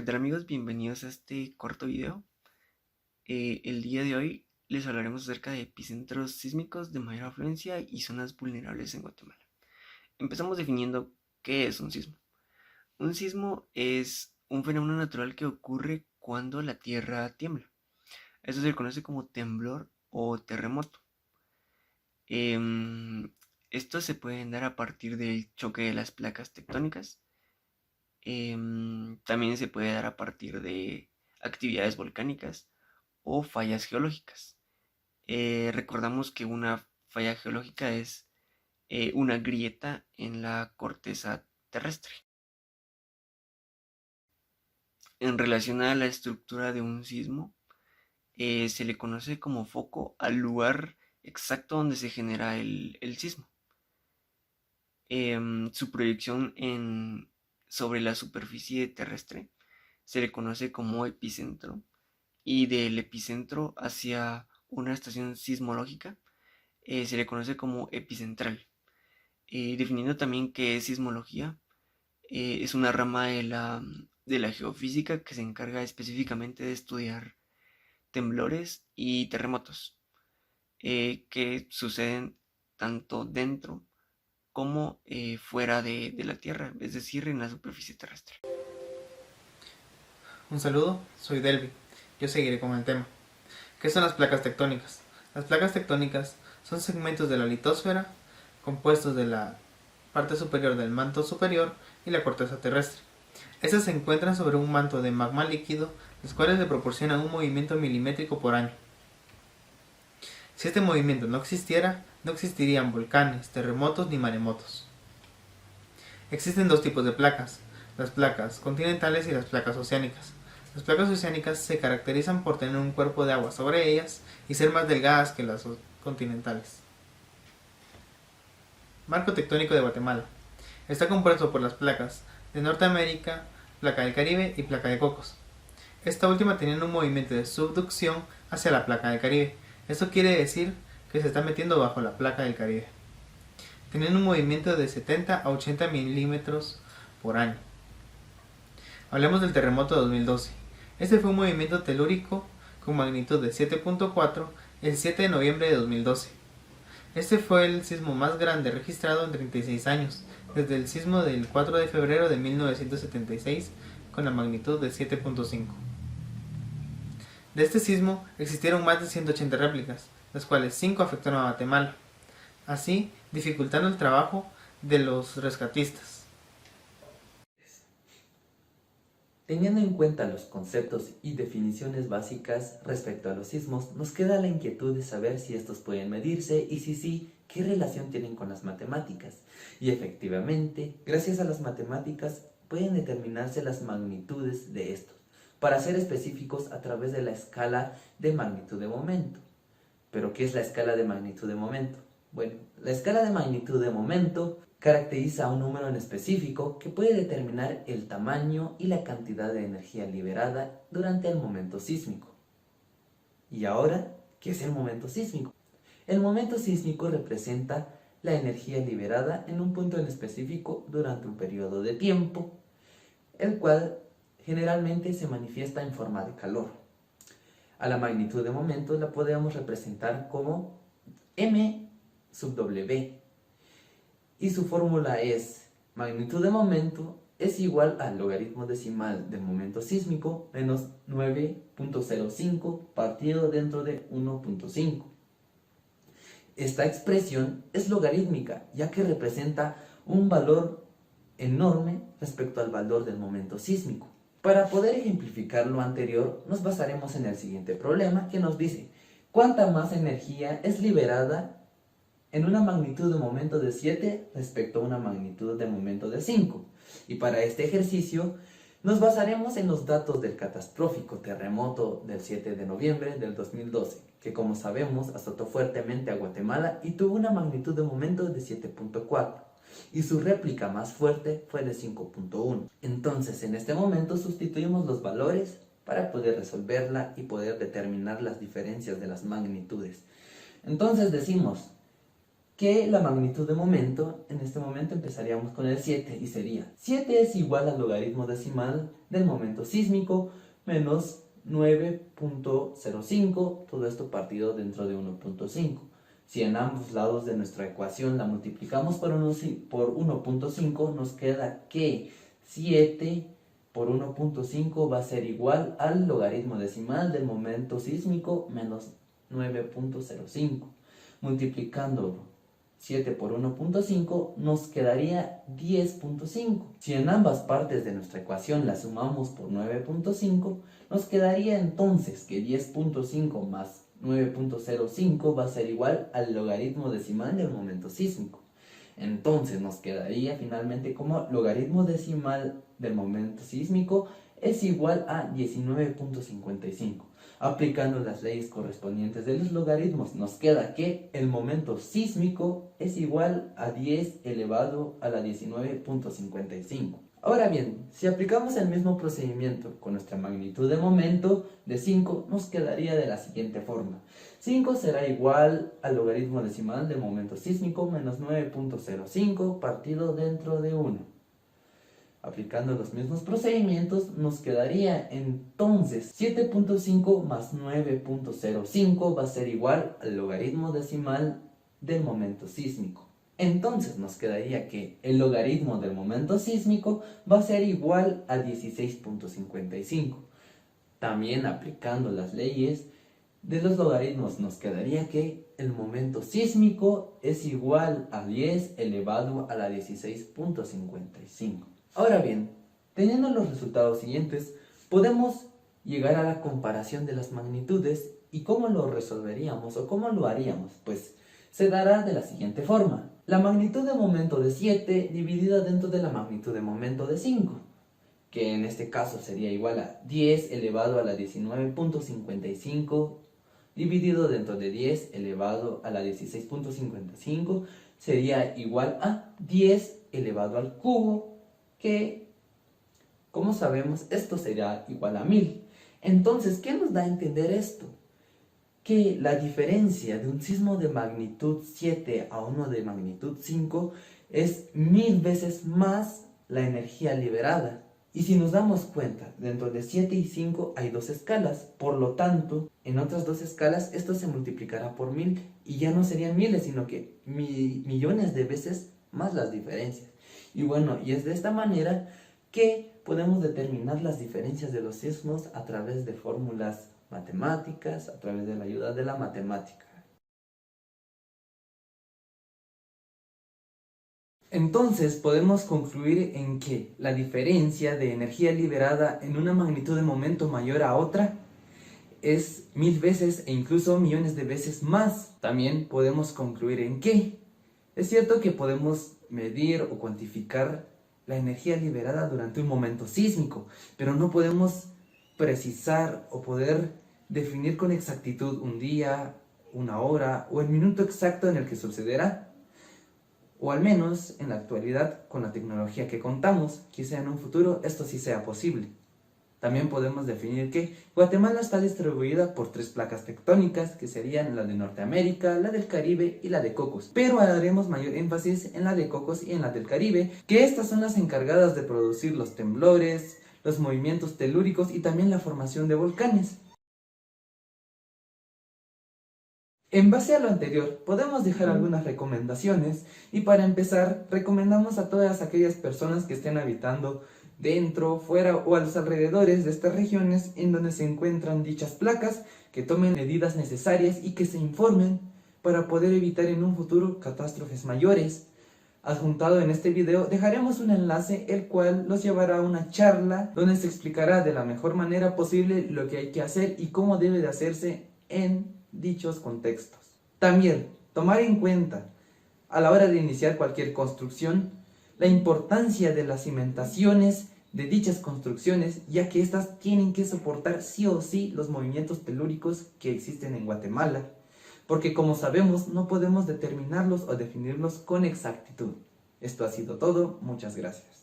¿Qué tal amigos? Bienvenidos a este corto video. El día de hoy les hablaremos acerca de epicentros sísmicos de mayor afluencia y zonas vulnerables en Guatemala. Empezamos definiendo qué es un sismo. Un sismo es un fenómeno natural que ocurre cuando la Tierra tiembla. Eso se conoce como temblor o terremoto. Em, Estos se pueden dar a partir del choque de las placas tectónicas. También se puede dar a partir de actividades volcánicas o fallas geológicas. Recordamos que una falla geológica es una grieta en la corteza terrestre. En relación a la estructura de un sismo, se le conoce como foco al lugar exacto donde se genera el sismo. Su proyección sobre la superficie terrestre se le conoce como epicentro, y del epicentro hacia una estación sismológica se le conoce como epicentral. Definiendo también qué es sismología, es una rama de la geofísica que se encarga específicamente de estudiar temblores y terremotos que suceden tanto dentro como fuera de la Tierra, es decir, en la superficie terrestre. Un saludo, soy Delvi. Yo seguiré con el tema. ¿Qué son las placas tectónicas? Las placas tectónicas son segmentos de la litosfera compuestos de la parte superior del manto superior y la corteza terrestre. Estas se encuentran sobre un manto de magma líquido, los cuales le proporcionan un movimiento milimétrico por año. Si este movimiento no existiera, no existirían volcanes, terremotos ni maremotos. Existen dos tipos de placas, las placas continentales y las placas oceánicas. Las placas oceánicas se caracterizan por tener un cuerpo de agua sobre ellas y ser más delgadas que las continentales. Marco tectónico de Guatemala. Está compuesto por las placas de Norteamérica, placa del Caribe y placa de Cocos. Esta última teniendo un movimiento de subducción hacia la placa del Caribe. Esto quiere decir que se está metiendo bajo la placa del Caribe, teniendo un movimiento de 70 a 80 milímetros por año. Hablemos del terremoto de 2012. Este fue un movimiento telúrico con magnitud de 7.4 el 7 de noviembre de 2012. Este fue el sismo más grande registrado en 36 años, desde el sismo del 4 de febrero de 1976 con la magnitud de 7.5. De este sismo existieron más de 180 réplicas, las cuales 5 afectaron a Guatemala, así dificultando el trabajo de los rescatistas. Teniendo en cuenta los conceptos y definiciones básicas respecto a los sismos, nos queda la inquietud de saber si estos pueden medirse y si sí, qué relación tienen con las matemáticas. Y efectivamente, gracias a las matemáticas pueden determinarse las magnitudes de estos, para ser específicos a través de la escala de magnitud de momento. ¿Pero qué es la escala de magnitud de momento? Bueno, la escala de magnitud de momento caracteriza a un número en específico que puede determinar el tamaño y la cantidad de energía liberada durante el momento sísmico. Y ahora, ¿qué es el momento sísmico? El momento sísmico representa la energía liberada en un punto en específico durante un periodo de tiempo, el cual generalmente se manifiesta en forma de calor. A la magnitud de momento la podemos representar como m sub w, y su fórmula es magnitud de momento es igual al logaritmo decimal del momento sísmico menos 9.05 partido dentro de 1.5. Esta expresión es logarítmica, ya que representa un valor enorme respecto al valor del momento sísmico. Para poder ejemplificar lo anterior, nos basaremos en el siguiente problema que nos dice: ¿cuánta más energía es liberada en una magnitud de momento de 7 respecto a una magnitud de momento de 5? Y para este ejercicio nos basaremos en los datos del catastrófico terremoto del 7 de noviembre del 2012, que como sabemos azotó fuertemente a Guatemala y tuvo una magnitud de momento de 7.4, y su réplica más fuerte fue de 5.1. Entonces en este momento sustituimos los valores para poder resolverla y poder determinar las diferencias de las magnitudes. Entonces decimos que la magnitud de momento, en este momento empezaríamos con el 7 y sería 7 es igual al logaritmo decimal del momento sísmico menos 9.05, todo esto partido dentro de 1.5. Si en ambos lados de nuestra ecuación la multiplicamos por 1.5, nos queda que 7 por 1.5 va a ser igual al logaritmo decimal del momento sísmico menos 9.05. Multiplicando 7 por 1.5 nos quedaría 10.5. Si en ambas partes de nuestra ecuación la sumamos por 9.5, nos quedaría entonces que 10.5 más 9.05 va a ser igual al logaritmo decimal del momento sísmico. Entonces nos quedaría finalmente como logaritmo decimal del momento sísmico es igual a 19.55. Aplicando las leyes correspondientes de los logaritmos, nos queda que el momento sísmico es igual a 10 elevado a la 19.55. Ahora bien, si aplicamos el mismo procedimiento con nuestra magnitud de momento de 5, nos quedaría de la siguiente forma. 5 será igual al logaritmo decimal del momento sísmico menos 9.05 partido dentro de 1. Aplicando los mismos procedimientos, nos quedaría entonces 7.5 más 9.05 va a ser igual al logaritmo decimal del momento sísmico. Entonces nos quedaría que el logaritmo del momento sísmico va a ser igual a 16.55. También aplicando las leyes de los logaritmos nos quedaría que el momento sísmico es igual a 10 elevado a la 16.55. Ahora bien, teniendo los resultados siguientes, podemos llegar a la comparación de las magnitudes y cómo lo resolveríamos o cómo lo haríamos. Pues se dará de la siguiente forma. La magnitud de momento de 7 dividida dentro de la magnitud de momento de 5, que en este caso sería igual a 10 elevado a la 19.55 dividido dentro de 10 elevado a la 16.55 sería igual a 10 elevado al cubo, que, como sabemos, esto será igual a 1000. Entonces, ¿qué nos da a entender esto? Que la diferencia de un sismo de magnitud 7 a uno de magnitud 5 es 1000 veces más la energía liberada. Y si nos damos cuenta, dentro de 7 y 5 hay dos escalas, por lo tanto, en otras dos escalas esto se multiplicará por 1000 y ya no serían miles, sino que millones de veces más las diferencias. Y bueno, y es de esta manera que podemos determinar las diferencias de los sismos a través de fórmulas matemáticas, a través de la ayuda de la matemática. Entonces podemos concluir en que la diferencia de energía liberada en una magnitud de momento mayor a otra es 1000 veces e incluso millones de veces más. También podemos concluir en que es cierto que podemos medir o cuantificar la energía liberada durante un momento sísmico, pero no podemos precisar o poder definir con exactitud un día, una hora o el minuto exacto en el que sucederá. O al menos en la actualidad, con la tecnología que contamos, quizá en un futuro esto sí sea posible. También podemos definir que Guatemala está distribuida por 3 placas tectónicas, que serían la de Norteamérica, la del Caribe y la de Cocos. Pero haremos mayor énfasis en la de Cocos y en la del Caribe, que estas son las encargadas de producir los temblores, los movimientos telúricos y también la formación de volcanes. En base a lo anterior, podemos dejar algunas recomendaciones y para empezar, recomendamos a todas aquellas personas que estén habitando dentro, fuera o a los alrededores de estas regiones en donde se encuentran dichas placas, que tomen medidas necesarias y que se informen para poder evitar en un futuro catástrofes mayores. Adjuntado en este video dejaremos un enlace el cual los llevará a una charla donde se explicará de la mejor manera posible lo que hay que hacer y cómo debe de hacerse en dichos contextos. También tomar en cuenta a la hora de iniciar cualquier construcción la importancia de las cimentaciones de dichas construcciones, ya que estas tienen que soportar sí o sí los movimientos telúricos que existen en Guatemala, porque como sabemos no podemos determinarlos o definirlos con exactitud. Esto ha sido todo, muchas gracias.